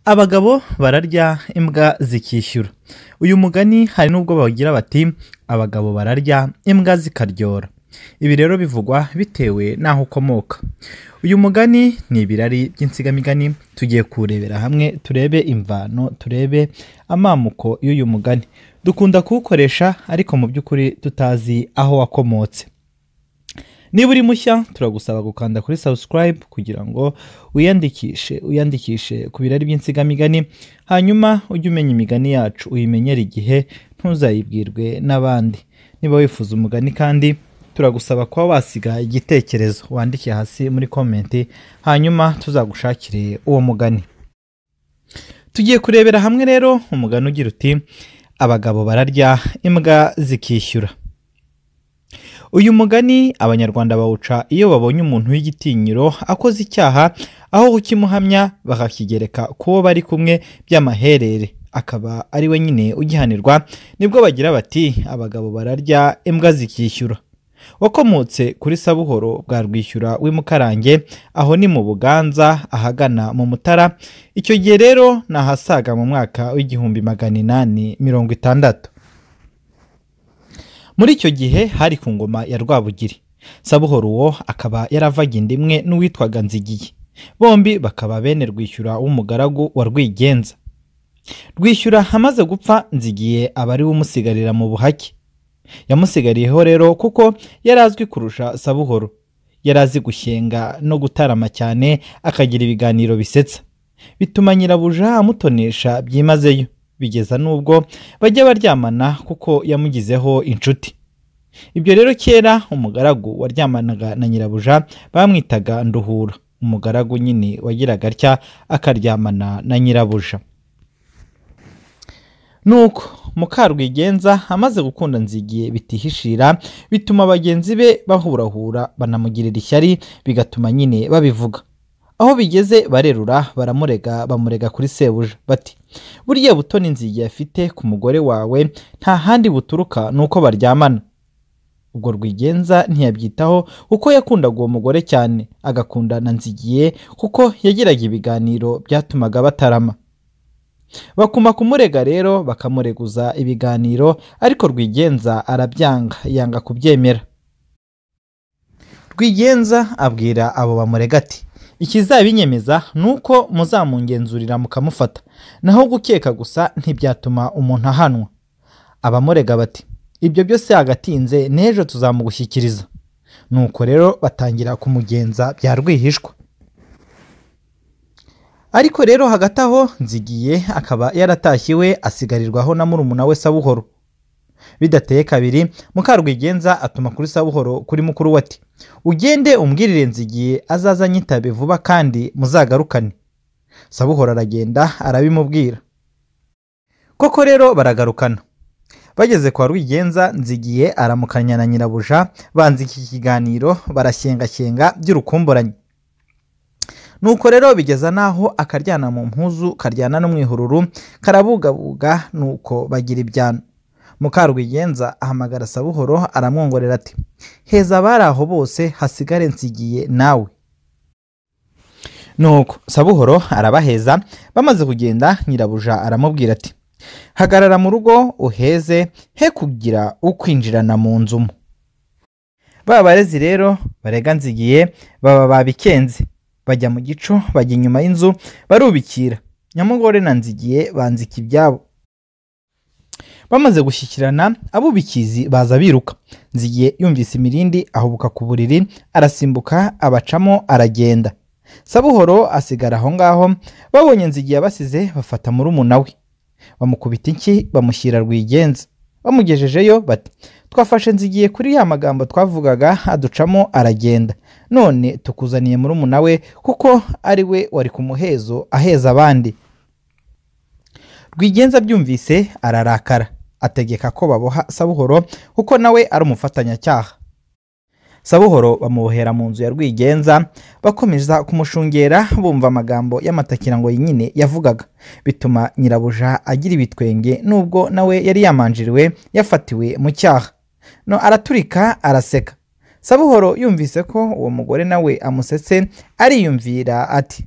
Abagabo bararya imbwa zikishyura. Uyu mugani hari n'ubwo bagira bati abagabo bararya imbwa zikaryora. Ibi rero bivugwa bitewe n'aho ukomoka. Uyu mugani ni ibirari by'insigamigani, tugiye kurebera hamwe turebe imvano, turebe amamuko y'uyu mugani. Dukunda kuwukoresha ariko mu by'ukuri tutazi aho wakomotse. Niba uri mushya turagusaba gukanda kuri subscribe kugira ngo uyandikishe ku birari by'insigamigani, hanyuma ujye umenya imigani yacu, uyimenyere igihe, ntuzayibwirwe n'abandi. Niba wifuza umugani kandi turagusaba kuba wasiga igitekerezo, wandike hasi muri komenti, hanyuma tuzagushakire uwo mugani. Tugiye kurebera hamwe rero umugani ugira uti abagabo bararya imbwa zikishyura. Uyu mugani Abanyarwanda bawuca iyo babonye umuntu w'igitinyiro akoze icyaha, aho kukimuhamya bakakigereka kuwo bari kumwe by'amaherere, akaba ari we nyine ugihanirwa, nibwo bagira bati abagabo bararya imbwa zikishyura. Wakomotse kuri Sabuhoro bwa Rwishyura w'Imukarange, aho ni mu Buganza ahagana mu Mutara. Icyo gihe rero nahasaga mu mwaka w'1860. Muri icyo gihe hari ku ngoma ya Rwabugiri. Sabuhoro uwo akaba yaravaga inda imwe n'uwitwaga Nzigiye, bombi bakaba bene Rwishyura w'umugaragu wa Rwigenza. Rwishyura amaze gupfa, Nzigiye aba ari we umusigarira mu buhake. Yamusigariyeho rero kuko yari azwi kurusha Sabuhoro, yari azi gushyenga no gutarama cyane, akagira ibiganiro bisetsa, bituma nyirabuja amutonesha byimazeyo, bigeza n'ubwo bajya baryamana kuko yamugizeho inshuti. Ibyo rero kera umugaragu waryamanaga na nyirabuja bamwitaga Nduhura, umugaragu nyine wagiraga atya akaryamana na nyirabuja. Nuko Mukarwigenza amaze gukunda Nzigiye bitihishira, bituma bagenzi be bahurahura banamugirira ishyari, bigatuma nyine babivuga. Aho bigeze barerura bamurega kuri sebuja bati burya butoni Nzigiye afite ku mugore wawe nta handi buturuka nuko baryamana. Ubwo Rwigenza ntiyabyitaho kuko yakundaga uwo mugore cyane, agakunda na Nzigiye kuko yagiraga ibiganiro byatumaga batarama. Bakuma kumurega rero bakamureguza ibiganiro, ariko Rwigenza arabyanga, yanga kubyemera. Rwigenza abwira abo bamurega ati ikizabinyemeza nuko muzamungenzurira mukamufata, naho gukeka gusa ntibyatuma umuntu ahanwa. Abamurega bati ibyo byose agatinze n'ejo tuzamugushyikiriza. Nuko rero batangira kumugenza bya rwihishwa. Ariko rero hagati aho Nzigiye akaba yaratashyiwe, asigarirwaho na murumuna we Sabuhoro. Bidateye kabiri Mukarwigenza atuma kuri Sabuhoro kuri mukuru we ati ugende umbwirire Nzigiye azaza nyitabe vuba kandi muzagarukane. Sabuhoro aragenda arabimubwira. Koko rero baragarukana. Bageze kwa Rwigenza, Nzigiye aramukanya na nyirabuja, banze iki kiganiro barashyenga by'urukumburanye. Nuko rero bigeza naho akaryana mu mpuzu, karyana no mwihururu, karabugabuga, nuko bagira ibyano. Mukarwigenza ahamagara Sabuhoro aramwongorera ati heza bari aho bose hasigare Nzigiye nawe. Nuko Sabuhoro arabaheza, bamaze kugenda nyirabuja aramubwira ati hagarara mu rugo uheze, he kugira ukwinjirana mu nzu. Barezi rero barega Nzigiye baba babikenze, bajya mu gico, bajya inyuma y'inzu barubikira. Nyamugore na Nzigiye banzika ibyabo. Bamaze gushyikirana abubikizi baza biruka. Nzigiye yumvise imirindi ahubuka ku buriri, arasimbuka abacamo aragenda. Sabuhoro asigara aho ngaho. Babonye Nzigiye abasize bafata murumuna we, bamukubita inshyi bamushyira Rwigenza. Bamugejejeyo bati twafashe Nzigiye kuri ya magambo twavugaga aducamo aragenda, none tukuzaniye murumuna we kuko ari we wari ku muhezo aheza abandi. Rwigenza byumvise ararakara, ategeka ko baboha Sabuhoro kuko nawe ari umufatanyacyaha. Sabuhoro bamubohera mu nzu ya Rwigenza, bakomeza kumushungera bumva amagambo y'amatakira ngo nyine yavugaga, bituma nyirabuja agira ibitwenge, nubwo nawe yari yamanjiriwe yafatiwe mu cyaha. No araturika araseka. Sabuhoro yumvise ko uwo mugore nawe amusetse, ariyumvira ati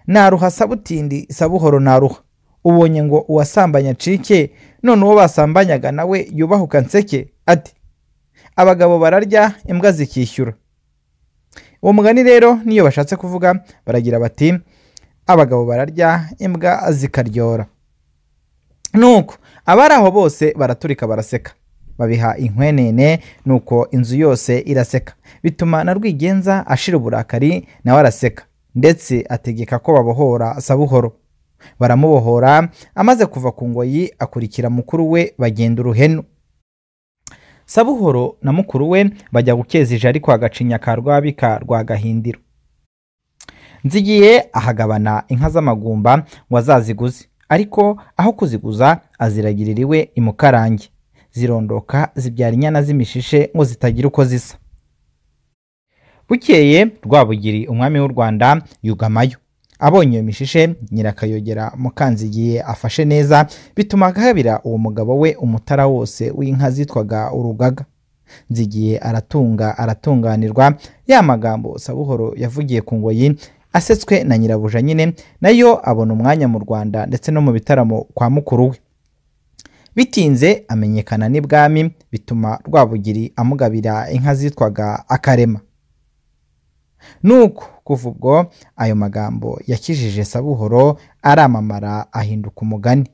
naruha sabutindi sabuhoro naruha, ubonye ngo uwasambanya acike, none uwo basambanyaga nawe yubahuka nseke. Ati abagabo bararya imbwa zikishyura. Uwo mugani rero niyo bashatse kuvuga, baragira bati abagabo bararya imbwa zikaryora. Nuko abari aho bose baraturika baraseka, babiha inkwenene, nuko inzu yose iraseka, bituma na Rwigenza ashira uburakari nawe araseka, ndetse ategeka ko babohora Sabuhoro. Baramubohora, amaze kuva ku ngoyi akurikira mukuru we bagenda uruhenu. Sabuhoro na mukuru we bajya gukeza ijari kwa Gacinya ka Rwabika rwa Gahindiro. Nzigiye ahagabana inka z'amagumba ngo azaziguze, ariko aho kuziguza aziragirira iwe imukarange, zirondoka zibyara inyana z'imishishe ngo zitagira uko zisa. Bukeye Rwabugiri umwami w'u Rwanda yugamayo, abonye iyo mishishe Nyirakayogera Mukanzigiye afashe neza, bituma agabira uwo mugabo we umutara wose w'inka zitwaga Urugaga. Nzigiye aratunganirwa, ya magambo Sabuhoro yavugiye ku ngoyi asetswe na nyirabuja nyine, nayo abona umwanya mu Rwanda ndetse no mu bitaramo kwa mukuru we. Bitinze amenyekana n'ibwami, bituma Rwabugiri amugabira inka zitwaga Akarema. Nuko kuva ubwo ayo magambo yakijije Sabuhoro aramamara, ahinduka umugani.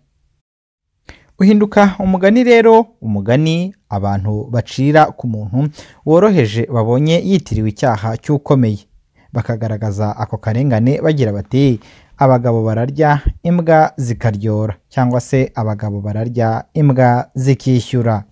Uhinduka umugani rero, umugani abantu bacira ku muntu woroheje babonye yitiriwe icyaha cy'ukomeye, bakagaragaza ako karengane bagira bati abagabo bararya imbwa zikaryora, cyangwa se abagabo bararya imbwa zikishyura.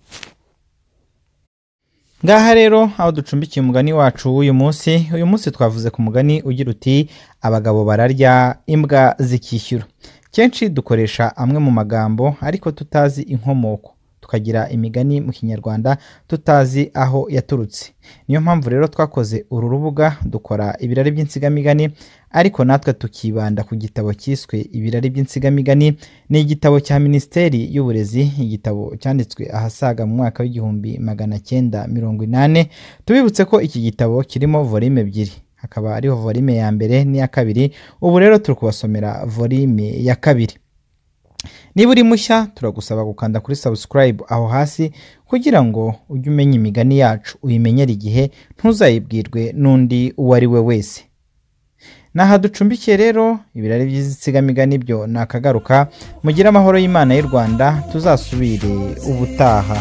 Ngaha rero aho ducumbikiye umugani wacu w'uyu munsi twavuze ku mugani ugira uti abagabo bararya imbwa zikishyura. Kenshi dukoresha amwe mu magambo ariko tutazi inkomoko, tukagira imigani mu Kinyarwanda tutazi aho yaturutse. Niyo mpamvu rero twakoze uru rubuga dukora ibirari by'insigamigani, ariko natwe tukibanda ku gitabo cyiswe Ibirari by'insigamigani. Ni igitabo cya Minisiteri y'Uburezi, igitabo cyanditswe ahasaga mu mwaka w'1980. Tubibutse ko iki gitabo kirimo volume ebyiri, hakaba ariho volume ya mbere n'iya kabiri. Ubu rero turi kubasomera volume ya kabiri. Niba uri mushya turagusaba gukanda kuri subscribe aho hasi, kugira ngo ujye umenya imigani yacu, uyimenyere igihe, ntuzayibwirwe n'undi uwo ari we wese. Naha ducumbikiye rero ibirari by'insigamigani byo nakagaruka. Mugire amahoro y'Imana y'u Rwanda, tuzasubire ubutaha.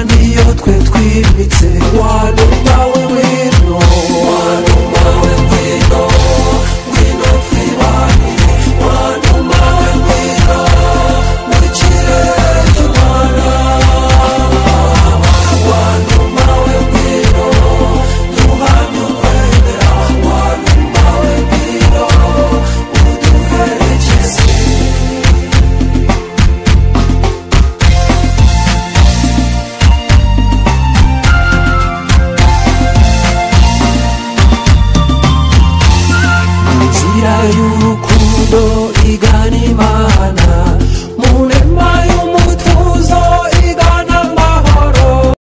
Niyo twe twimitse